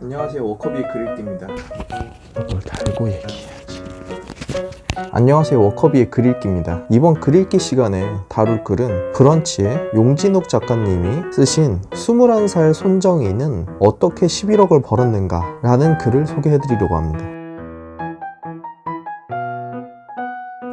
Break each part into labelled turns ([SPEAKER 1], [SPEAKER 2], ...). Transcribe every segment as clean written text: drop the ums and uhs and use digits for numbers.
[SPEAKER 1] 안녕하세요. 워커비의 글읽기입니다.
[SPEAKER 2] 뭘 달고 얘기해야지. 안녕하세요. 워커비의 글읽기입니다. 이번 글읽기 시간에 다룰 글은 브런치의 용진욱 작가님이 쓰신 21살 손정희는 어떻게 11억을 벌었는가 라는 글을 소개해드리려고 합니다.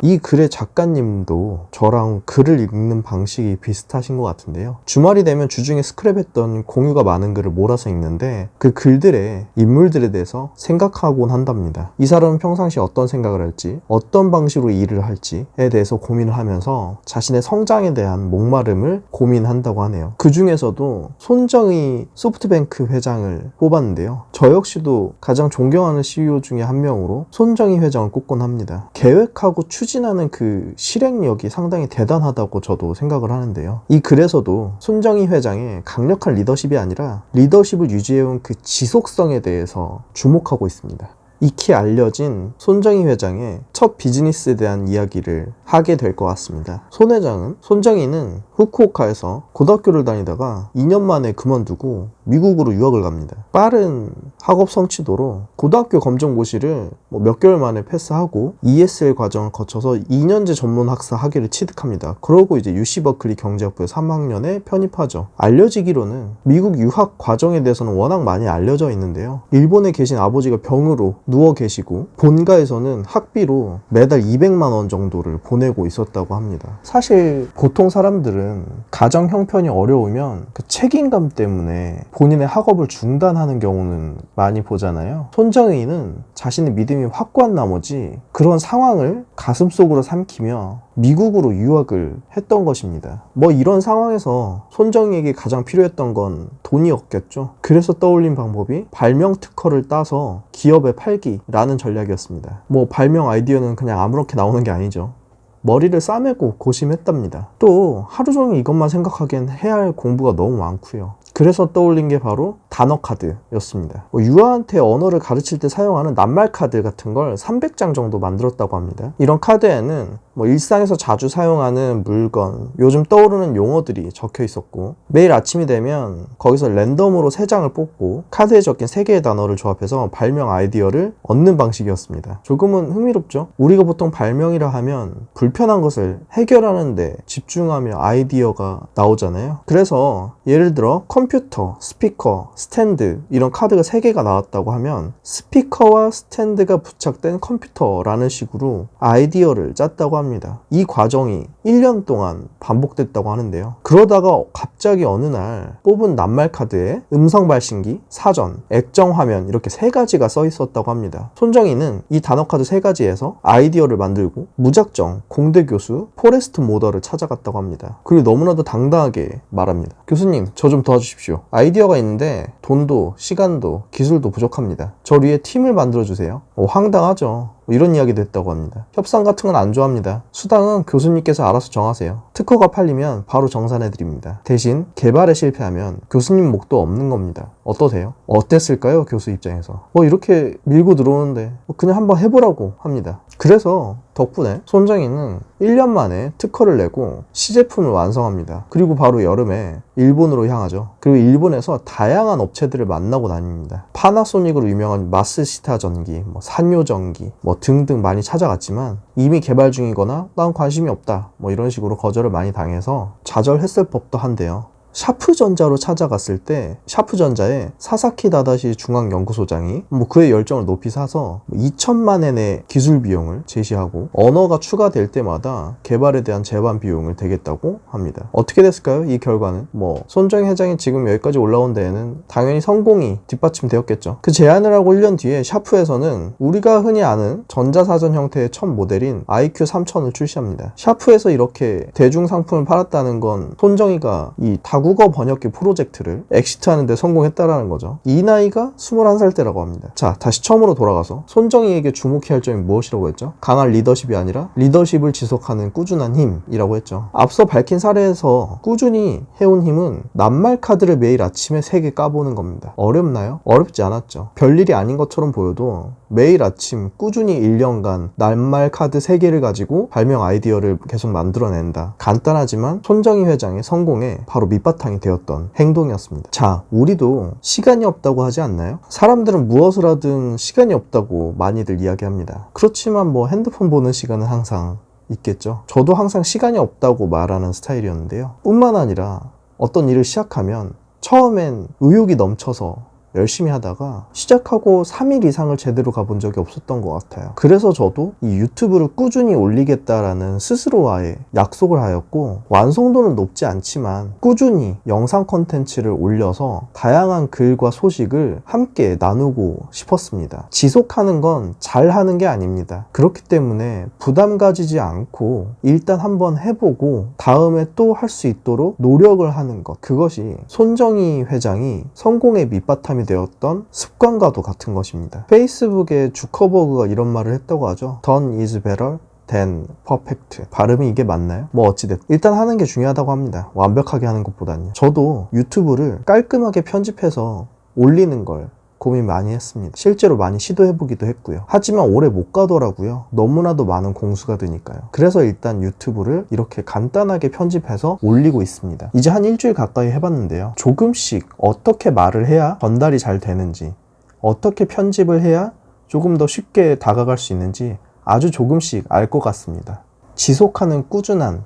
[SPEAKER 2] 이 글의 작가님도 저랑 글을 읽는 방식이 비슷하신 것 같은데요. 주말이 되면 주중에 스크랩했던 공유가 많은 글을 몰아서 읽는데 그 글들의 인물들에 대해서 생각하곤 한답니다. 이 사람은 평상시에 어떤 생각을 할지, 어떤 방식으로 일을 할지에 대해서 고민을 하면서 자신의 성장에 대한 목마름을 고민한다고 하네요. 그 중에서도 손정희 소프트뱅크 회장을 뽑았는데요. 저 역시도 가장 존경하는 CEO 중에 한 명으로 손정희 회장을 꼽곤 합니다. 계획하고 추진하는 그 실행력이 상당히 대단하다고 저도 생각을 하는데요. 이 글에서도 손정희 회장의 강력한 리더십이 아니라 리더십을 유지해온 그 지속성에 대해서 주목하고 있습니다. 익히 알려진 손정희 회장의 첫 비즈니스에 대한 이야기를 하게 될 것 같습니다. 손정희는 후쿠오카에서 고등학교를 다니다가 2년 만에 그만두고 미국으로 유학을 갑니다. 빠른 학업 성취도로 고등학교 검정 고시를 몇 개월 만에 패스하고 ESL 과정을 거쳐서 2년제 전문 학사 학위를 취득합니다. 그러고 이제 UC 버클리 경제학부에 3학년에 편입하죠. 알려지기로는 미국 유학 과정에 대해서는 워낙 많이 알려져 있는데요. 일본에 계신 아버지가 병으로 누워 계시고 본가에서는 학비로 매달 200만 원 정도를 보내고 있었다고 합니다. 사실 보통 사람들은 가정 형편이 어려우면 그 책임감 때문에 본인의 학업을 중단하는 경우는 많이 보잖아요. 손정희는 자신의 믿음이 확고한 나머지 그런 상황을 가슴속으로 삼키며 미국으로 유학을 했던 것입니다. 이런 상황에서 손정희에게 가장 필요했던 건 돈이었겠죠. 그래서 떠올린 방법이 발명 특허를 따서 기업에 팔기라는 전략이었습니다. 발명 아이디어는 그냥 아무렇게 나오는 게 아니죠. 머리를 싸매고 고심했답니다. 또 하루 종일 이것만 생각하기엔 해야 할 공부가 너무 많고요. 그래서 떠올린 게 바로 단어 카드였습니다. 유아한테 언어를 가르칠 때 사용하는 낱말 카드 같은 걸 300장 정도 만들었다고 합니다. 이런 카드에는 일상에서 자주 사용하는 물건, 요즘 떠오르는 용어들이 적혀 있었고 매일 아침이 되면 거기서 랜덤으로 3장을 뽑고 카드에 적힌 3개의 단어를 조합해서 발명 아이디어를 얻는 방식이었습니다. 조금은 흥미롭죠? 우리가 보통 발명이라 하면 불편한 것을 해결하는 데 집중하며 아이디어가 나오잖아요. 그래서 예를 들어 컴퓨터, 스피커, 스탠드 이런 카드가 3개가 나왔다고 하면 스피커와 스탠드가 부착된 컴퓨터라는 식으로 아이디어를 짰다고 합니다. 이 과정이 1년 동안 반복됐다고 하는데요. 그러다가 갑자기 어느 날 뽑은 낱말 카드에 음성 발신기, 사전, 액정 화면 이렇게 3가지가 써 있었다고 합니다. 손정희는 이 단어 카드 3가지에서 아이디어를 만들고 무작정 공대 교수 포레스트 모더를 찾아갔다고 합니다. 그리고 너무나도 당당하게 말합니다. 교수님, 저 좀 도와주십시오. 아이디어가 있는데 돈도 시간도 기술도 부족합니다. 저 위에 팀을 만들어주세요. 황당하죠. 이런 이야기도 했다고 합니다. 협상 같은 건 안 좋아합니다. 수당은 교수님께서 알아서 정하세요. 특허가 팔리면 바로 정산해드립니다. 대신 개발에 실패하면 교수님 목도 없는 겁니다. 어떠세요? 어땠을까요? 교수 입장에서. 이렇게 밀고 들어오는데 그냥 한번 해보라고 합니다. 그래서 덕분에 손정희는 1년 만에 특허를 내고 시제품을 완성합니다. 그리고 바로 여름에 일본으로 향하죠. 그리고 일본에서 다양한 업체들을 만나고 다닙니다. 파나소닉으로 유명한 마스시타 전기, 산요 전기 등등 많이 찾아갔지만 이미 개발 중이거나 난 관심이 없다 이런 식으로 거절을 많이 당해서 좌절했을 법도 한데요. 샤프전자로 찾아갔을 때 샤프전자의 사사키 다다시 중앙연구소장이 그의 열정을 높이 사서 2천만 엔의 기술 비용을 제시하고 언어가 추가될 때마다 개발에 대한 제반 비용을 대겠다고 합니다. 어떻게 됐을까요? 이 결과는 손정희 회장이 지금 여기까지 올라온 데에는 당연히 성공이 뒷받침되었겠죠. 그 제안을 하고 1년 뒤에 샤프에서는 우리가 흔히 아는 전자사전 형태의 첫 모델인 IQ3000을 출시합니다. 샤프에서 이렇게 대중상품을 팔았다는 건 손정희가 이 다국어 번역기 프로젝트를 엑시트하는 데 성공했다라는 거죠. 이 나이가 21살 때라고 합니다. 자, 다시 처음으로 돌아가서 손정희에게 주목해야 할 점이 무엇이라고 했죠? 강한 리더십이 아니라 리더십을 지속하는 꾸준한 힘이라고 했죠. 앞서 밝힌 사례에서 꾸준히 해온 힘은 낱말 카드를 매일 아침에 3개 까보는 겁니다. 어렵나요? 어렵지 않았죠. 별일이 아닌 것처럼 보여도 매일 아침 꾸준히 1년간 낱말 카드 3개를 가지고 발명 아이디어를 계속 만들어낸다. 간단하지만 손정희 회장의 성공에 바로 밑받침 밑바탕이 되었던 행동이었습니다. 자, 우리도 시간이 없다고 하지 않나요? 사람들은 무엇을 하든 시간이 없다고 많이들 이야기합니다. 그렇지만 뭐 핸드폰 보는 시간은 항상 있겠죠. 저도 항상 시간이 없다고 말하는 스타일이었는데요. 뿐만 아니라 어떤 일을 시작하면 처음엔 의욕이 넘쳐서 열심히 하다가 시작하고 3일 이상을 제대로 가본 적이 없었던 것 같아요. 그래서 저도 이 유튜브를 꾸준히 올리겠다라는 스스로와의 약속을 하였고, 완성도는 높지 않지만 꾸준히 영상 콘텐츠를 올려서 다양한 글과 소식을 함께 나누고 싶었습니다. 지속하는 건 잘하는 게 아닙니다. 그렇기 때문에 부담 가지지 않고 일단 한번 해보고 다음에 또 할 수 있도록 노력을 하는 것, 그것이 손정희 회장이 성공의 밑바탕이 되었던 습관과도 같은 것입니다. 페이스북의 주커버그가 이런 말을 했다고 하죠. Done is better than perfect. 발음이 이게 맞나요? 뭐 어찌됐든 일단 하는 게 중요하다고 합니다. 완벽하게 하는 것보다는요. 저도 유튜브를 깔끔하게 편집해서 올리는 걸 고민 많이 했습니다. 실제로 많이 시도해보기도 했고요. 하지만 오래 못 가더라고요. 너무나도 많은 공수가 드니까요. 그래서 일단 유튜브를 이렇게 간단하게 편집해서 올리고 있습니다. 이제 한 일주일 가까이 해봤는데요. 조금씩 어떻게 말을 해야 전달이 잘 되는지, 어떻게 편집을 해야 조금 더 쉽게 다가갈 수 있는지 아주 조금씩 알 것 같습니다. 지속하는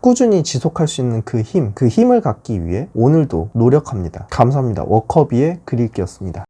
[SPEAKER 2] 꾸준히 지속할 수 있는 그 힘을 갖기 위해 오늘도 노력합니다. 감사합니다. 워커비의 글 읽기였습니다.